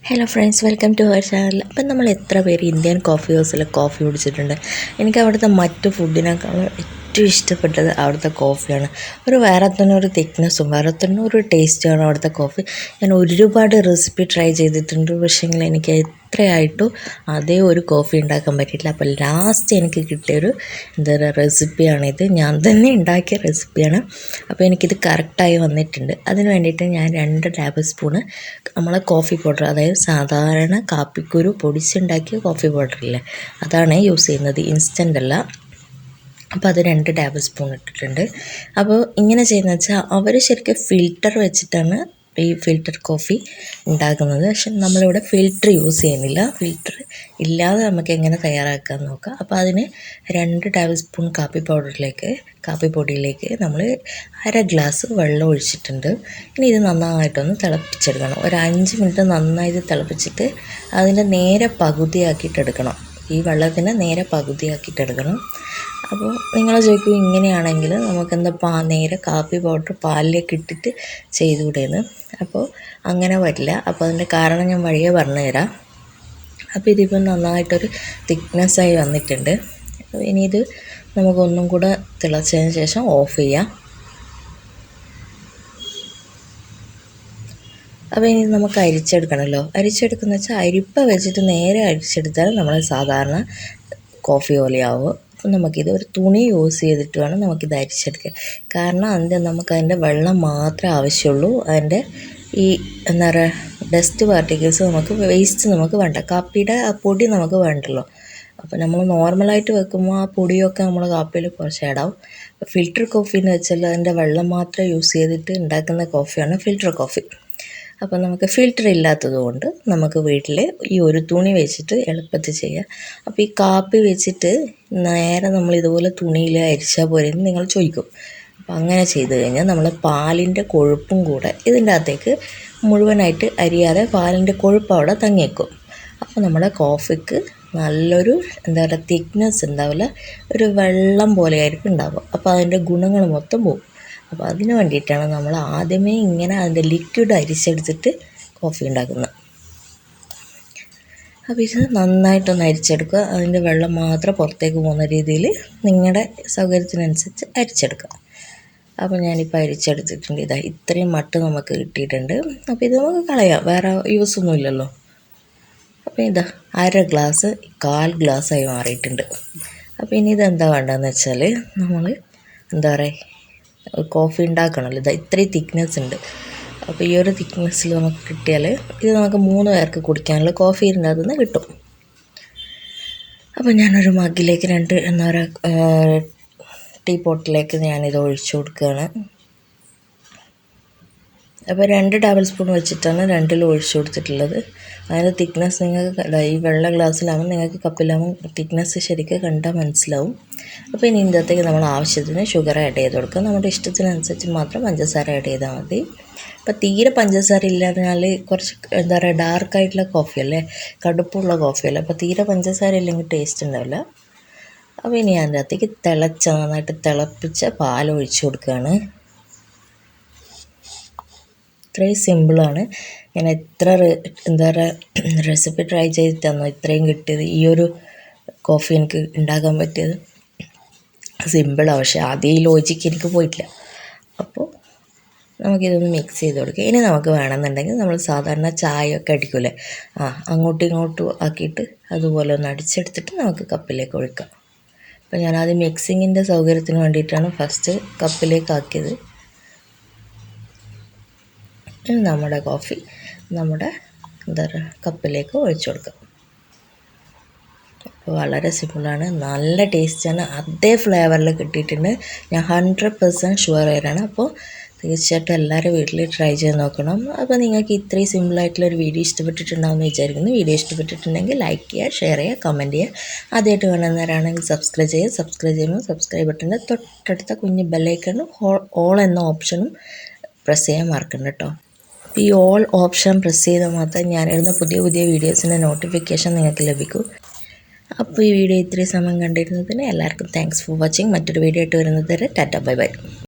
Hello friends, welcome to our channel. അപ്പം നമ്മൾ എത്ര പേര് ഇന്ത്യൻ കോഫി ഹൗസിൽ കോഫി കുടിച്ചിട്ടുണ്ട്? എനിക്ക് അവിടുത്തെ മറ്റു ഫുഡിനേക്കാളും ഏറ്റവും ഇഷ്ടപ്പെട്ടത് അവിടുത്തെ കോഫിയാണ്. വേറെ തന്നെ ഒരു തിക്നെസ്സും വേറെ തന്നെ ഒരു ടേസ്റ്റുമാണ് അവിടുത്തെ കോഫി. ഞാൻ ഒരുപാട് റെസിപ്പി ട്രൈ ചെയ്തിട്ടുണ്ട്, പക്ഷേങ്കിൽ എനിക്ക് എത്രയായിട്ടും അതേ ഒരു കോഫി ഉണ്ടാക്കാൻ പറ്റിയിട്ടില്ല. അപ്പോൾ ലാസ്റ്റ് എനിക്ക് കിട്ടിയൊരു റെസിപ്പിയാണിത്. ഞാൻ തന്നെ ഉണ്ടാക്കിയ റെസിപ്പിയാണ്. അപ്പോൾ എനിക്കിത് കറക്റ്റായി വന്നിട്ടുണ്ട്. അതിന് വേണ്ടിയിട്ട് ഞാൻ 2 ടേബിൾ സ്പൂണ് നമ്മളെ കോഫി പൗഡർ, അതായത് സാധാരണ കാപ്പിക്കുരു പൊടിച്ചുണ്ടാക്കിയ കോഫി പൗഡറില്ലേ, അതാണ് യൂസ് ചെയ്യുന്നത്, ഇൻസ്റ്റൻ്റ് അല്ല. അപ്പോൾ അത് 2 ടേബിൾ സ്പൂൺ ഇട്ടിട്ടുണ്ട്. അപ്പോൾ ഇങ്ങനെ ചെയ്യുന്നത് വെച്ചാൽ അവർ ശരിക്കും ഫിൽറ്റർ വെച്ചിട്ടാണ് ഈ ഫിൽറ്റർ കോഫി ഉണ്ടാക്കുന്നത്. പക്ഷെ നമ്മളിവിടെ ഫിൽറ്റർ യൂസ് ചെയ്യുന്നില്ല. ഫിൽറ്റർ ഇല്ലാതെ നമുക്ക് എങ്ങനെ തയ്യാറാക്കാമെന്ന് നോക്കാം. അപ്പോൾ അതിന് 2 ടേബിൾ സ്പൂൺ കാപ്പിപ്പൊടിയിലേക്ക് നമ്മൾ 1/2 ഗ്ലാസ് വെള്ളം ഒഴിച്ചിട്ടുണ്ട്. ഇനി ഇത് നന്നായിട്ടൊന്ന് തിളപ്പിച്ചെടുക്കണം. ഒരു 5 മിനിറ്റ് നന്നായിട്ട് തിളപ്പിച്ചിട്ട് അതിൻ്റെ നേരെ പകുതിയാക്കിയിട്ടെടുക്കണം. ഈ വെള്ളത്തിന് നേരെ പകുതിയാക്കിയിട്ടെടുക്കണം. അപ്പോൾ നിങ്ങൾ ചോദിക്കും, ഇങ്ങനെയാണെങ്കിൽ നമുക്കെന്താ നേരെ കാപ്പി പൗഡർ പാലിലേക്ക് ഇട്ടിട്ട് ചെയ്തുകൂടെയെന്ന്. അപ്പോൾ അങ്ങനെ വരില്ല. അപ്പോൾ അതിൻ്റെ കാരണം ഞാൻ വഴിയേ പറഞ്ഞു തരാം. അപ്പോൾ ഇതിപ്പോൾ നന്നായിട്ടൊരു തിക്നെസ്സായി വന്നിട്ടുണ്ട്. ഇനി ഇത് നമുക്കൊന്നും കൂടെ തിളച്ചതിന് ശേഷം ഓഫ് ചെയ്യാം. അപ്പോൾ ഇനി നമുക്ക് അരിച്ചെടുക്കണമല്ലോ. അരിച്ചെടുക്കുന്ന വെച്ചാൽ അരിപ്പ വെച്ചിട്ട് നേരെ അരിച്ചെടുത്താൽ നമ്മൾ സാധാരണ കോഫി പോലെയാവും. അപ്പോൾ നമുക്കിത് ഒരു തുണി യൂസ് ചെയ്തിട്ട് വേണം നമുക്കിത് അരിച്ചെടുക്കാൻ. കാരണം നമുക്കതിൻ്റെ വെള്ളം മാത്രമേ ആവശ്യമുള്ളൂ. അതിൻ്റെ ഈ എന്താ പറയുക ഡസ്റ്റ് പാർട്ടിക്കിൾസ് വേസ്റ്റ് നമുക്ക് വേണ്ട. കാപ്പിയുടെ ആ പൊടി നമുക്ക് വേണ്ടല്ലോ. അപ്പോൾ നമ്മൾ നോർമലായിട്ട് വെക്കുമ്പോൾ ആ പൊടിയൊക്കെ നമ്മൾ കാപ്പിയിൽ കുറച്ച് ഇടാവും. അപ്പോൾ ഫിൽറ്റർ കോഫി എന്ന് വെച്ചാൽ അതിൻ്റെ വെള്ളം മാത്രം യൂസ് ചെയ്തിട്ട് ഉണ്ടാക്കുന്ന കോഫിയാണ് ഫിൽറ്റർ കോഫി. അപ്പോൾ നമുക്ക് ഫിൽറ്റർ ഇല്ലാത്തത് കൊണ്ട് നമുക്ക് വീട്ടിൽ ഈ ഒരു തുണി വെച്ചിട്ട് എളുപ്പത്തിൽ ചെയ്യാം. അപ്പോൾ ഈ കാപ്പി വെച്ചിട്ട് നേരെ നമ്മൾ ഇതുപോലെ തുണിയിൽ അരിച്ചാൽ പോരെന്ന് നിങ്ങൾ ചോദിക്കും. അപ്പോൾ അങ്ങനെ ചെയ്ത് കഴിഞ്ഞാൽ നമ്മൾ പാലിൻ്റെ കൊഴുപ്പും കൂടെ ഇതിൻ്റെ അകത്തേക്ക് മുഴുവനായിട്ട് അരിയാതെ പാലിൻ്റെ കൊഴുപ്പ് അവിടെ തങ്ങിയേക്കും. അപ്പോൾ നമ്മുടെ കോഫിക്ക് നല്ലൊരു തിക്നെസ് ഉണ്ടാവില്ല, ഒരു വെള്ളം പോലെ ആയിരിക്കും ഉണ്ടാവുക. അപ്പോൾ അതിൻ്റെ ഗുണങ്ങൾ മൊത്തം പോകും. അപ്പോൾ അതിന് വേണ്ടിയിട്ടാണ് നമ്മൾ ആദ്യമേ ഇങ്ങനെ അതിൻ്റെ ലിക്വിഡ് അരിച്ചെടുത്തിട്ട് കോഫി ഉണ്ടാക്കുന്നത്. അപ്പോൾ ഇത് നന്നായിട്ടൊന്ന് അരിച്ചെടുക്കുക. അതിൻ്റെ വെള്ളം മാത്രം പുറത്തേക്ക് പോകുന്ന രീതിയിൽ നിങ്ങളുടെ സൗകര്യത്തിനനുസരിച്ച് അരിച്ചെടുക്കുക. അപ്പോൾ ഞാനിപ്പോൾ അരിച്ചെടുത്തിട്ടുണ്ട്. ഇത്രയും മട്ട് നമുക്ക് കിട്ടിയിട്ടുണ്ട്. അപ്പോൾ ഇത് നമുക്ക് കളയാം, വേറെ യൂസൊന്നുമില്ലല്ലോ. അപ്പോൾ 1/2 ഗ്ലാസ് 1/4 ഗ്ലാസ്സായി മാറിയിട്ടുണ്ട്. അപ്പോൾ ഇനി ഇതെന്താ വേണ്ടതെന്ന് വെച്ചാൽ നമ്മൾ കോഫി ഉണ്ടാക്കണമല്ലോ. ഇത്രയും തിക്നെസ് ഉണ്ട്. അപ്പോൾ ഈ ഒരു തിക്നെസ്സിൽ നമുക്ക് കിട്ടിയാൽ ഇത് നമുക്ക് 3 പേർക്ക് കുടിക്കാനുള്ള കോഫി ഇതിൻ്റെ അകത്ത് നിന്ന് കിട്ടും. അപ്പോൾ ഞാനൊരു മഗ്ഗിലേക്ക് 2 ടീ പോട്ടിലേക്ക് ഞാനിത് ഒഴിച്ചു കൊടുക്കുകയാണ്. അപ്പോൾ 2 ടേബിൾ സ്പൂൺ വെച്ചിട്ടാണ് 2 ഒഴിച്ചു കൊടുത്തിട്ടുള്ളത്. അതിൻ്റെ തിക്നെസ് നിങ്ങൾക്ക് ഈ വെള്ള ഗ്ലാസ്സിലാകുമ്പോൾ നിങ്ങൾക്ക് കപ്പിലാകുമ്പോൾ തിക്നെസ് ശരിക്കും കണ്ടാൽ മനസ്സിലാവും. അപ്പോൾ ഇനി ഇതിൻ്റെ അകത്തേക്ക് നമ്മൾ ആവശ്യത്തിന് ഷുഗർ ആഡ് ചെയ്ത് കൊടുക്കുക. നമ്മുടെ ഇഷ്ടത്തിനനുസരിച്ച് മാത്രം പഞ്ചസാര ആഡ് ചെയ്താൽ മതി. അപ്പോൾ തീരെ പഞ്ചസാര ഇല്ലാതിനാൽ കുറച്ച് ഡാർക്കായിട്ടുള്ള കോഫിയല്ലേ, കടുപ്പുള്ള കോഫിയല്ലേ. അപ്പോൾ തീരെ പഞ്ചസാര ഇല്ലെങ്കിൽ ടേസ്റ്റ് ഉണ്ടാവില്ല. അപ്പോൾ ഇനി അതിൻ്റെ അകത്തേക്ക് നന്നായിട്ട് തിളപ്പിച്ച പാൽ ഒഴിച്ചു കൊടുക്കുകയാണ്. ഇത്രയും സിമ്പിളാണ്. ഞാൻ എത്ര റെസിപ്പി ട്രൈ ചെയ്ത് തന്നു ഇത്രയും കിട്ടിയത്. ഈ ഒരു കോഫി എനിക്ക് ഉണ്ടാക്കാൻ പറ്റിയത് സിമ്പിളാണ്, പക്ഷേ അതേ ലോജിക്ക് എനിക്ക് പോയിട്ടില്ല. അപ്പോൾ നമുക്കിതൊന്ന് മിക്സ് ചെയ്ത് കൊടുക്കുക. ഇനി നമുക്ക് വേണമെന്നുണ്ടെങ്കിൽ നമ്മൾ സാധാരണ ചായ ഒക്കെ അടിക്കൂലേ, അങ്ങോട്ടും ഇങ്ങോട്ടും ആക്കിയിട്ട് അതുപോലെ ഒന്ന് അടിച്ചെടുത്തിട്ട് നമുക്ക് കപ്പിലേക്ക് ഒഴിക്കാം. അപ്പോൾ ഞാനത് മിക്സിങ്ങിൻ്റെ സൗകര്യത്തിന് വേണ്ടിയിട്ടാണ് ഫസ്റ്റ് കപ്പിലേക്ക് ആക്കിയത്. നമ്മുടെ കോഫി നമ്മുടെ കപ്പിലേക്ക് ഒഴിച്ചു കൊടുക്കാം. അപ്പോൾ വളരെ സിമ്പിളാണ്, നല്ല ടേസ്റ്റാണ്, അതേ ഫ്ലേവറിൽ കിട്ടിയിട്ടുണ്ട്. ഞാൻ 100% ഷുവർ ആയിട്ടാണ്. അപ്പോൾ തീർച്ചയായിട്ടും എല്ലാവരും വീട്ടിൽ ട്രൈ ചെയ്ത് നോക്കണം. അപ്പോൾ നിങ്ങൾക്ക് ഇത്രയും സിമ്പിളായിട്ടുള്ളൊരു വീഡിയോ ഇഷ്ടപ്പെട്ടിട്ടുണ്ടാവുമെന്ന് വിചാരിക്കുന്നു. വീഡിയോ ഇഷ്ടപ്പെട്ടിട്ടുണ്ടെങ്കിൽ ലൈക്ക് ചെയ്യുക, ഷെയർ ചെയ്യുക, കമൻറ്റ് ചെയ്യുക. ആദ്യമായിട്ട് കാണുന്നവരാണെങ്കിൽ സബ്സ്ക്രൈബ് ചെയ്യുക. സബ്സ്ക്രൈബ് ചെയ്യുമ്പോൾ സബ്സ്ക്രൈബ് ബട്ടൻ്റെ തൊട്ടടുത്ത കുഞ്ഞ് ബെല്ലൈക്കണും ഓൾ എന്ന ഓപ്ഷനും പ്രസ് ചെയ്യാൻ മറക്കണ്ട കേട്ടോ. ഈ ഓൾ ഓപ്ഷൻ പ്രസ് ചെയ്താൽ മാത്രമേ ഞാനിടുന്ന പുതിയ വീഡിയോസിൻ്റെ നോട്ടിഫിക്കേഷൻ നിങ്ങൾക്ക് ലഭിക്കൂ. അപ്പോൾ ഈ വീഡിയോ ഇത്രയും സമയം കണ്ടിരുന്നതിന് എല്ലാവർക്കും താങ്ക്സ് ഫോർ വാച്ചിങ്. മറ്റൊരു വീഡിയോ ആയിട്ട് വരുന്നത് വരെ ടാറ്റ, ബൈ ബൈ.